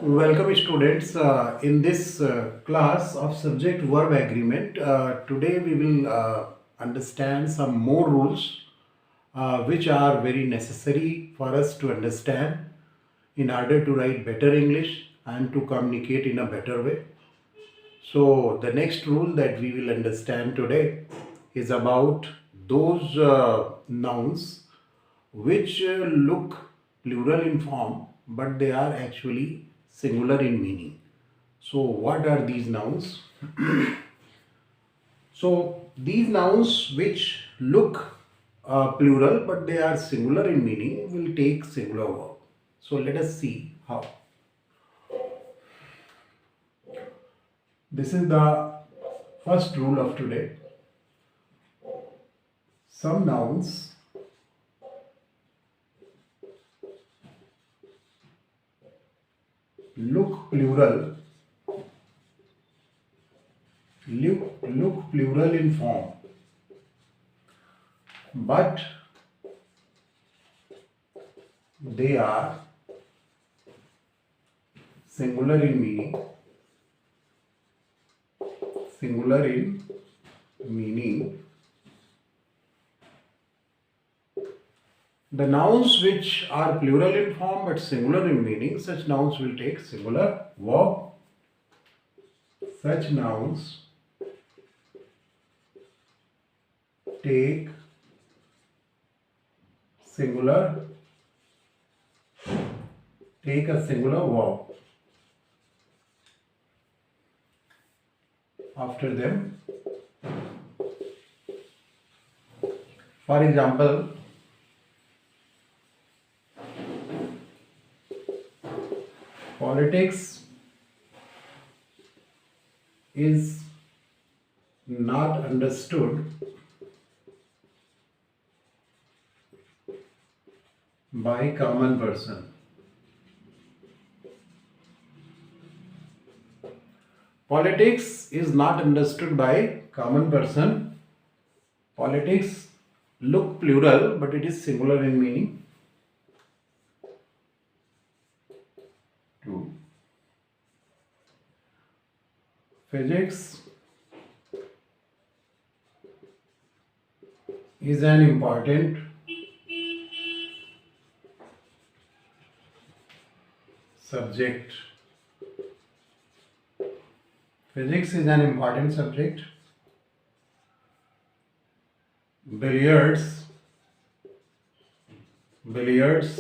Welcome students in this class of subject verb agreement. Today we will understand some more rules which are very necessary for us to understand in order to write better English and to communicate in a better way. So the next rule that we will understand today is about those nouns which look plural in form but they are actually singular in meaning. So what are these nouns? So these nouns which look plural but they are singular in meaning will take singular verb. So let us see how. This is the first rule of today. Some nouns look plural in form but they are singular in meaning. The nouns which are plural in form but singular in meaning, such nouns will take singular verb. Such nouns take a singular verb after them. For example, politics is not understood by common person. Politics is not understood by common person. Politics look plural but it is singular in meaning. 2. Physics is an important subject. Physics is an important subject. Billiards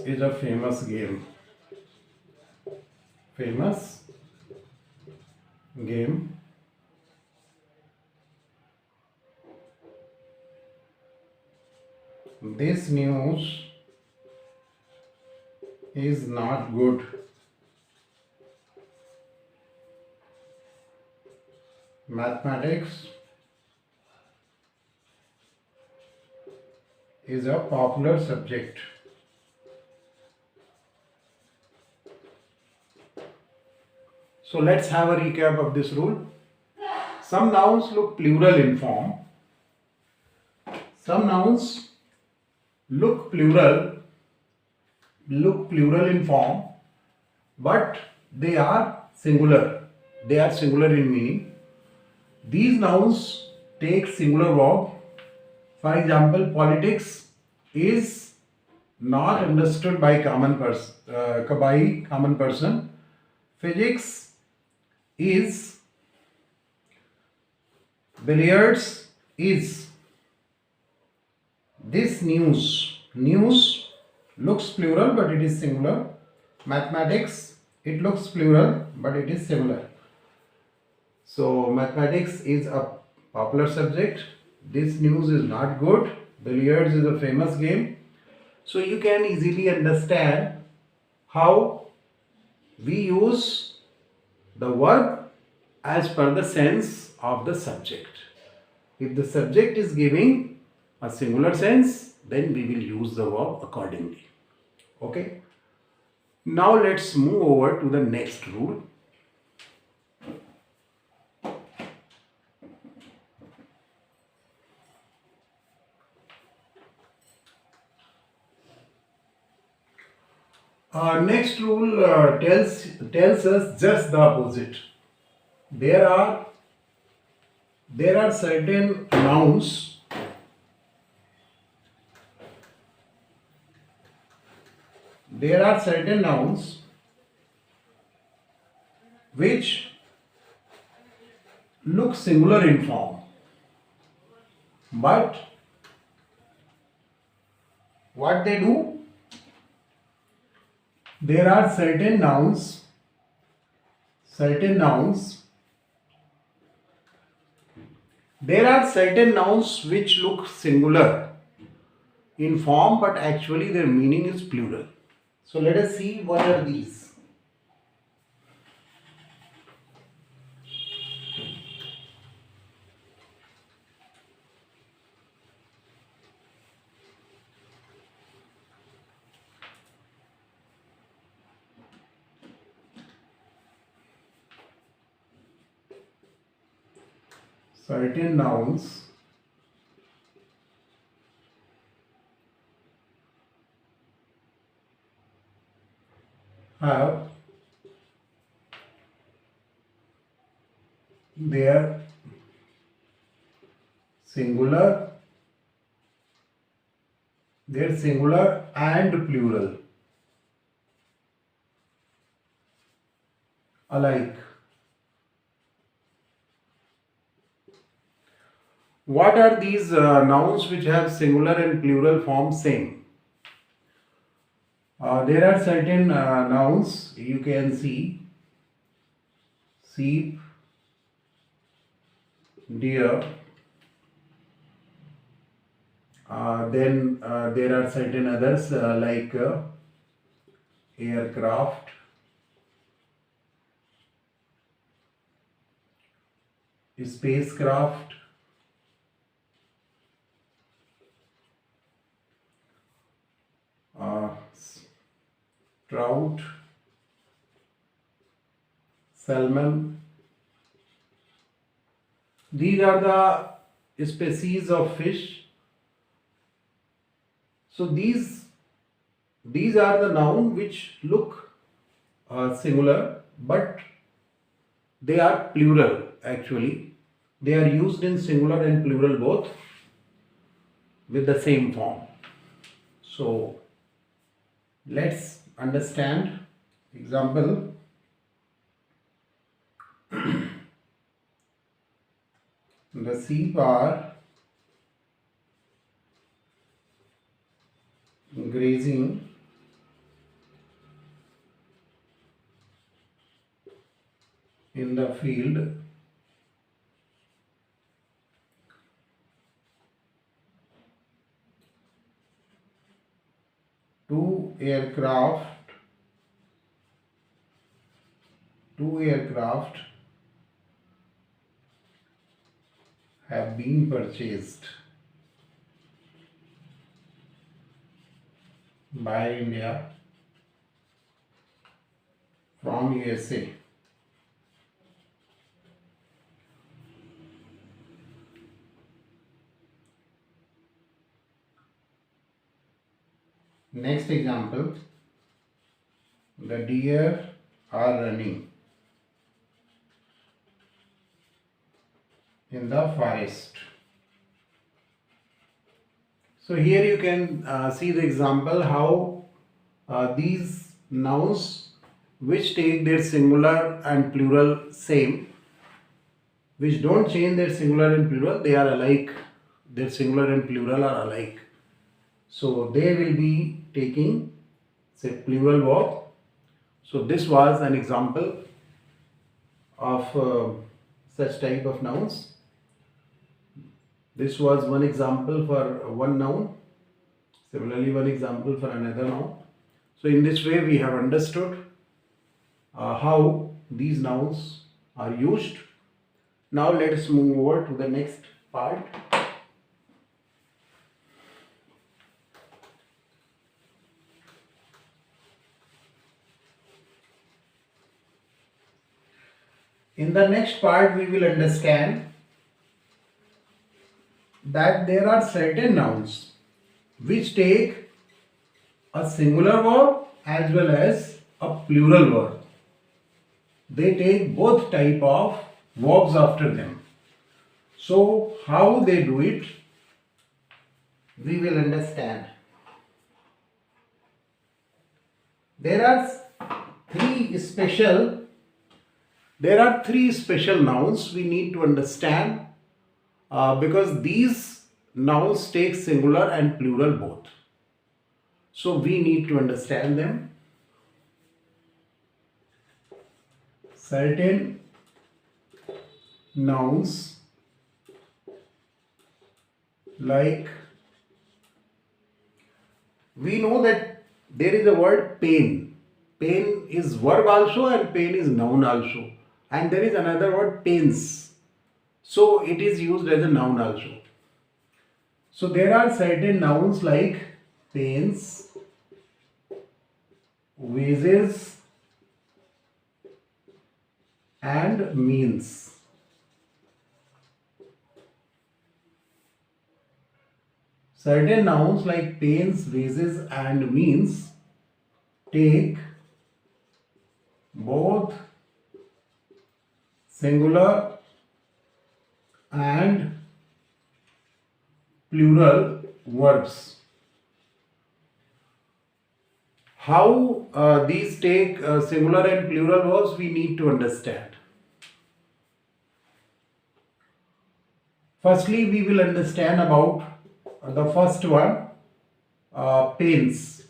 is a famous game. This news is not good. Mathematics is a popular subject. So let's have a recap of this rule. Some nouns look plural in form. Some nouns look plural in form, but they are singular. They are singular in meaning. These nouns take singular verb. For example, politics is not understood by common person. Physics is. Billiards is. This news looks plural but it is singular. Mathematics, it looks plural but it is singular. So mathematics is a popular subject. This news is not good. Billiards is a famous game. So you can easily understand how we use the verb as per the sense of the subject. If the subject is giving a singular sense, then we will use the verb accordingly. Okay. Now let's move over to the next rule. Next rule tells us just the opposite. There are certain nouns. There are certain nouns which look singular in form, but what they do? There are certain nouns. There are certain nouns which look singular in form, but actually their meaning is plural. So let us see what are these. Certain nouns have their singular and plural alike. What are these nouns which have singular and plural form same? There are certain nouns you can see: sheep, deer. Then there are certain others like aircraft, spacecraft, trout, salmon. These are the species of fish. So these are the noun which look singular, but they are plural actually. They are used in singular and plural both with the same form. So let's understand. Example: the sheep are grazing in the field two aircraft have been purchased by India from USA. Next example: the deer are running in the forest. So here you can see the example how these nouns which take their singular and plural same, which don't change their singular and plural, they are alike. Their singular and plural are alike. So they will be taking, say, plural verb. So this was an example of such type of nouns. This was one example for one noun. Similarly, one example for another noun. So in this way we have understood how these nouns are used. Now let us move over to the next part. In the next part we will understand that there are certain nouns which take a singular verb as well as a plural verb. They take both type of verbs after them. So how they do it, we will understand. There are three special nouns we need to understand because these nouns take singular and plural both. So we need to understand them. Certain nouns like, we know that there is a word pain. Pain is verb also and pain is noun also. And there is another word pains. So it is used as a noun also. So there are certain nouns like pains, wages and means. Certain nouns like pains, wages and means take both singular and plural verbs. How these take singular and plural verbs, we need to understand. Firstly, we will understand about the first one, pains.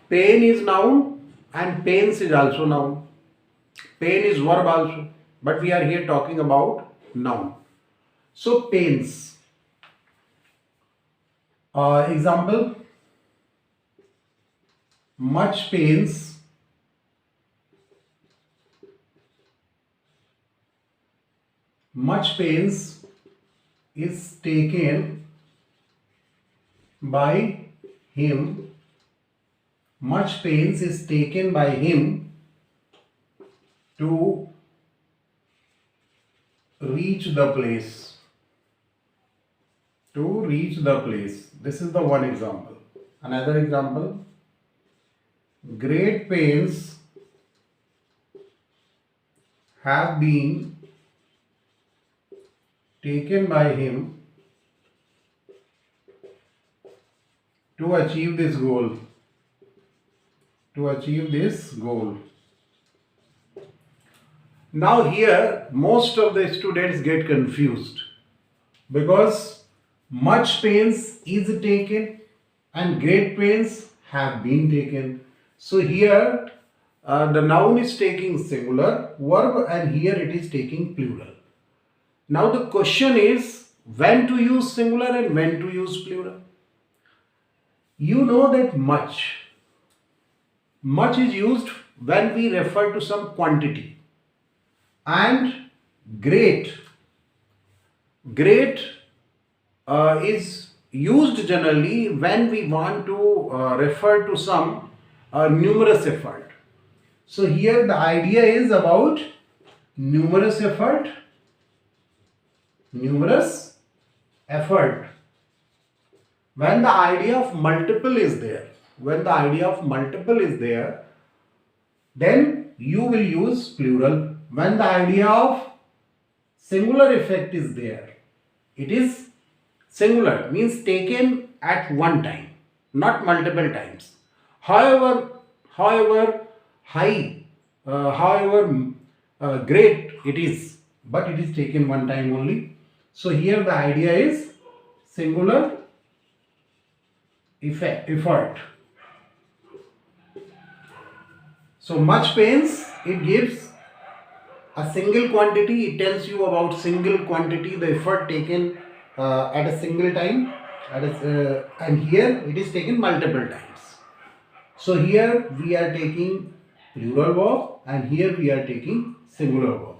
Pain is noun and pains is also noun. Pain is verb also, but we are here talking about noun. So pains. Example, much pains, is taken by him. Much pains is taken by him to reach the place. This is the one example. Another example, great pains have been taken by him to achieve this goal. Now here most of the students get confused because much pains is taken and great pains have been taken. So here the noun is taking singular verb and here it is taking plural. Now the question is when to use singular and when to use plural. You know that much is used when we refer to some quantity, and great is used generally when we want to refer to some numerous effort. So here the idea is about numerous effort. When the idea of multiple is there, then you will use plural. When the idea of singular effect is there, it is singular, means taken at one time, not multiple times. However great it is, but it is taken one time only. So here the idea is singular effort. So much pains, it gives a single quantity. It tells you about single quantity, the effort taken at a single time, and here it is taken multiple times. So here we are taking plural verb and here we are taking singular verb.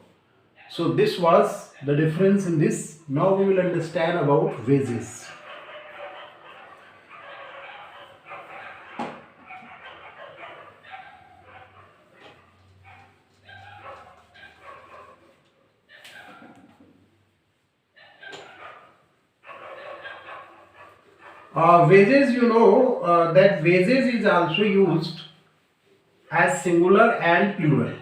So this was the difference in this. Now we will understand about wages. Wages, you know that wages is also used as singular and plural.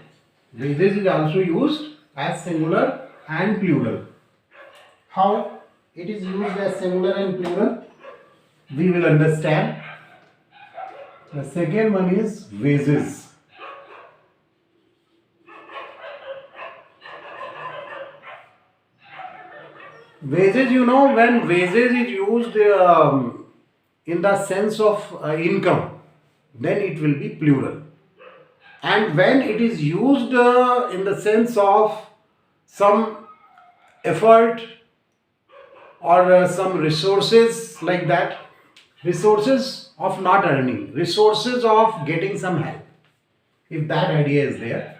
Wages is also used as singular and plural. How it is used as singular and plural? We will understand. The second one is wages. Wages, you know, when wages is used in the sense of income, then it will be plural. And when it is used in the sense of some effort or some resources like that, resources of not earning, resources of getting some help, if that idea is there.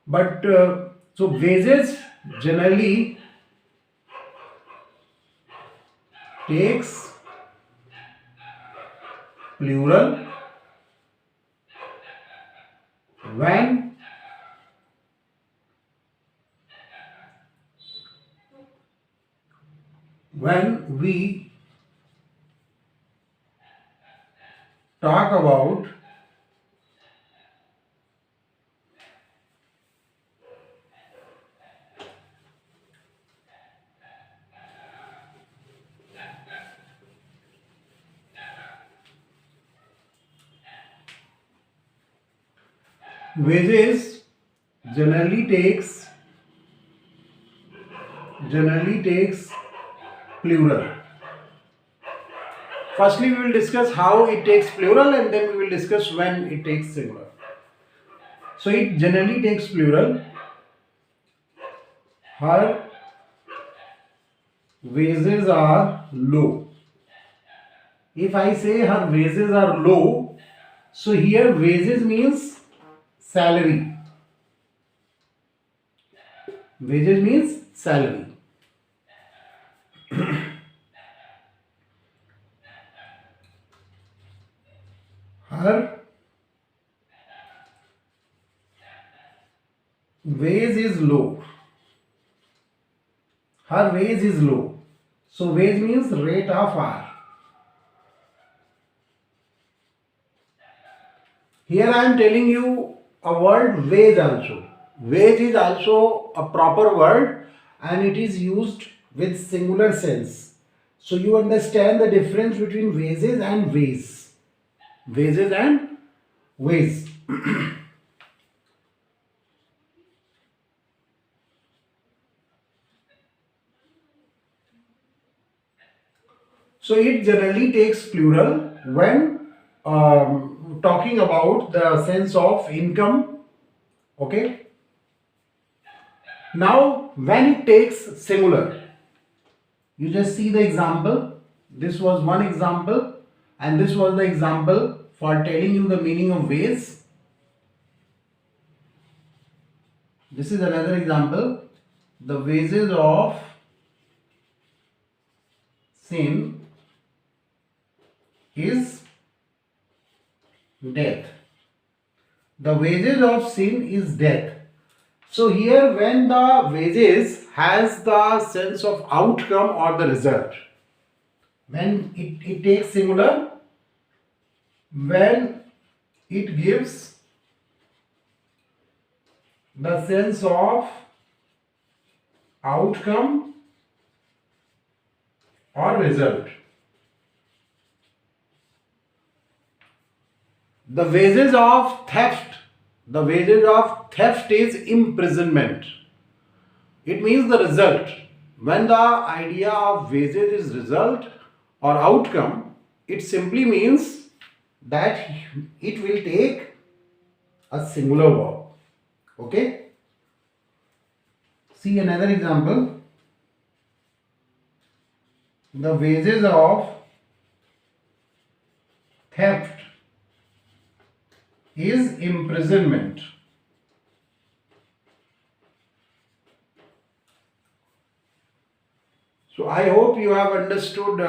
But so wages generally takes plural when we talk about wages generally takes plural. Firstly, we will discuss how it takes plural and then we will discuss when it takes singular. So it generally takes plural. Her wages are low. If I say her wages are low, so here wages means salary. Wages means salary. Her wage is low. Her wage is low. So wage means rate of hour. Here I am telling you a word wage also. Wage is also a proper word and it is used with singular sense. So you understand the difference between wages and wage. Wages and wage. So it generally takes plural when talking about the sense of income. Okay. Now when it takes singular, you just see the example. This was one example and this was the example for telling you the meaning of wage. This is another example. The wages of sin is death. The wages of sin is death. So here when the wages has the sense of outcome or the result, when it takes singular, when it gives the sense of outcome or result. The wages of theft is imprisonment. It means the result. When the idea of wages is result or outcome, it simply means that it will take a singular verb. Okay? See another example. The wages of theft is imprisonment. So I hope you have understood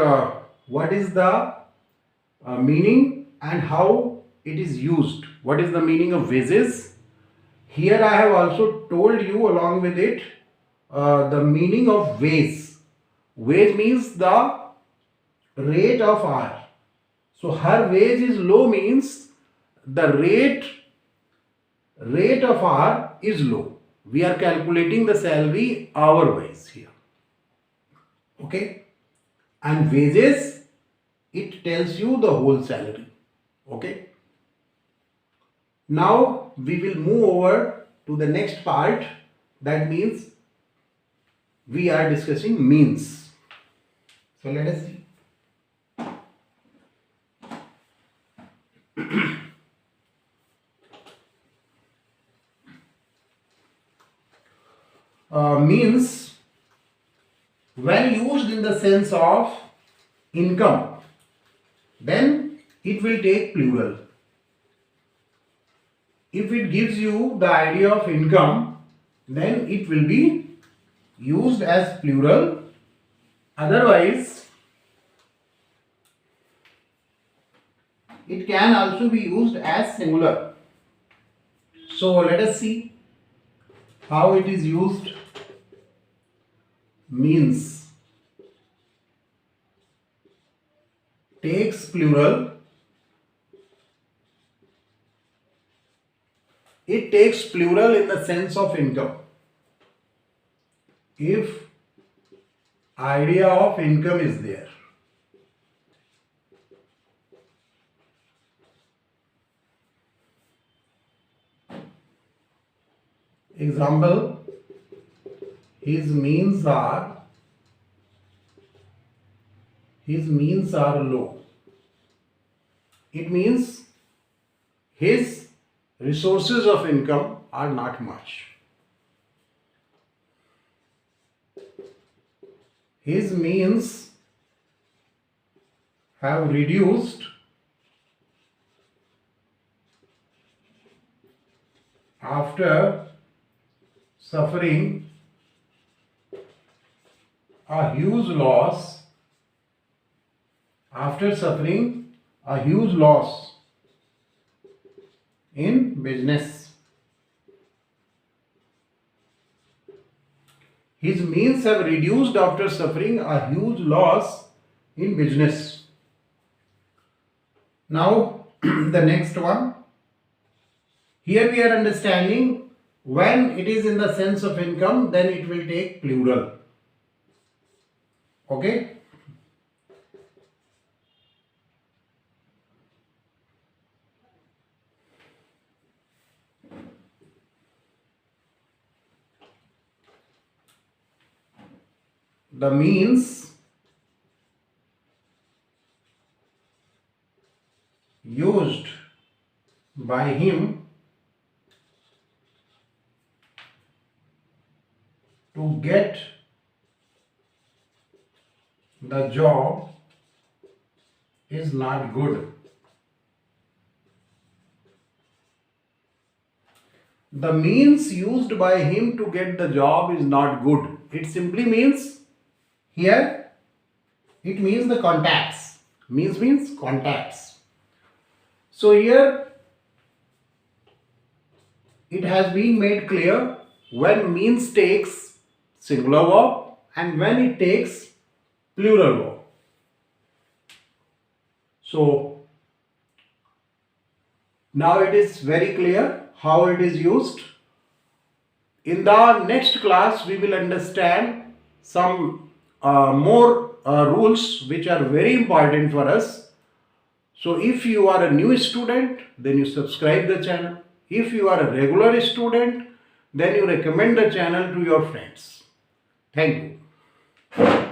what is the meaning and how it is used. What is the meaning of wages? Here I have also told you along with it the meaning of wage. Wage means the rate of R. So her wage is low means the rate of R is low. We are calculating the salary hour wise here. Okay. And wages, it tells you the whole salary. Okay. Now we will move over to the next part. That means we are discussing means. So let us see. Means, when used in the sense of income, then it will take plural. If it gives you the idea of income, then it will be used as plural. Otherwise, it can also be used as singular. So let us see how it is used. Means takes plural. It takes plural in the sense of income. If idea of income is there. Example, his means are low. It means his resources of income are not much. His means have reduced after suffering a huge loss in business. His means have reduced after suffering a huge loss in business. Now, the next one. Here we are understanding when it is in the sense of income, then it will take plural. Okay. The means used by him to get the job is not good. The means used by him to get the job is not good. It simply means here, it means the contacts. Means contacts. So here, it has been made clear when means takes singular verb and when it takes plural verb. So now it is very clear how it is used. In the next class, we will understand some more rules which are very important for us. So if you are a new student, then you subscribe the channel. If you are a regular student, then you recommend the channel to your friends. Thank you.